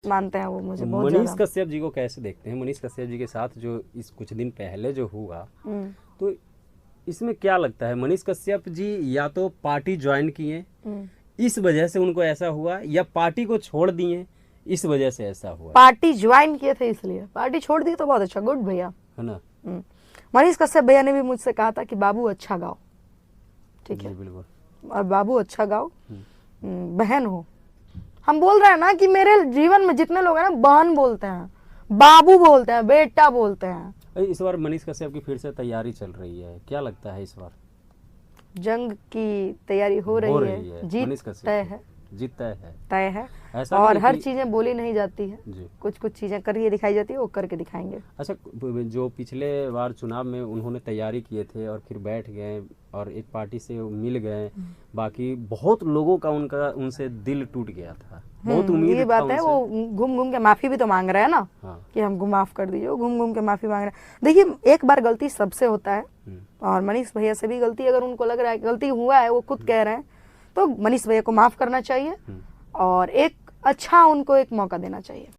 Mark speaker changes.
Speaker 1: मानते हैं वो मुझे बहुत
Speaker 2: मनीष
Speaker 1: ज्यादा।
Speaker 2: कश्यप जी को कैसे देखते हैं? मनीष कश्यप जी के साथ जो इस कुछ दिन पहले जो हुआ, तो इसमें क्या लगता है? मनीष कश्यप जी या तो पार्टी ज्वाइन किए इस वजह से उनको ऐसा हुआ, या पार्टी को छोड़ दिए इस वजह से ऐसा हुआ?
Speaker 1: पार्टी ज्वाइन किए थे इसलिए, पार्टी छोड़ दी तो बहुत अच्छा, गुड भैया,
Speaker 2: है ना?
Speaker 1: मनीष कश्यप भैया ने भी मुझसे कहा था कि बाबू अच्छा गाओ, ठीक है,
Speaker 2: बिल्कुल।
Speaker 1: और बाबू अच्छा गाओ, बहन हो। हम बोल रहे हैं ना कि मेरे जीवन में जितने लोग हैं ना, बहन बोलते हैं, बाबू बोलते हैं, बेटा बोलते हैं।
Speaker 2: इस बार मनीष कश्यप की फिर से तैयारी चल रही है, क्या लगता है इस बार?
Speaker 1: जंग की तैयारी हो रही है, जीत
Speaker 2: मनीष कश्यप
Speaker 1: तय है,
Speaker 2: जीत
Speaker 1: तय है।
Speaker 2: ऐसा
Speaker 1: और
Speaker 2: नहीं
Speaker 1: हर
Speaker 2: कि-
Speaker 1: चीजें बोली नहीं जाती है,
Speaker 2: जी।
Speaker 1: कुछ कुछ चीजें करके दिखाई जाती है, वो करके दिखाएंगे।
Speaker 2: अच्छा, जो पिछले बार चुनाव में उन्होंने तैयारी किए थे और फिर बैठ गए और एक पार्टी से मिल गए, बाकी बहुत लोगों का उनसे दिल टूट गया था, बहुत उम्मीद
Speaker 1: ये
Speaker 2: था
Speaker 1: बात है,
Speaker 2: उनसे।
Speaker 1: वो घूम घूम के माफी भी तो मांग रहे हैं ना,
Speaker 2: हाँ।
Speaker 1: कि हमको माफ कर दीजिए, घूम घूम के माफी मांग रहे हैं। देखिए, एक बार गलती सबसे होता है, और मनीष भैया से भी गलती, अगर उनको लग रहा है गलती हुआ है, वो खुद कह रहे हैं, तो मनीष भैया को माफ करना चाहिए और एक अच्छा उनको एक मौका देना चाहिए।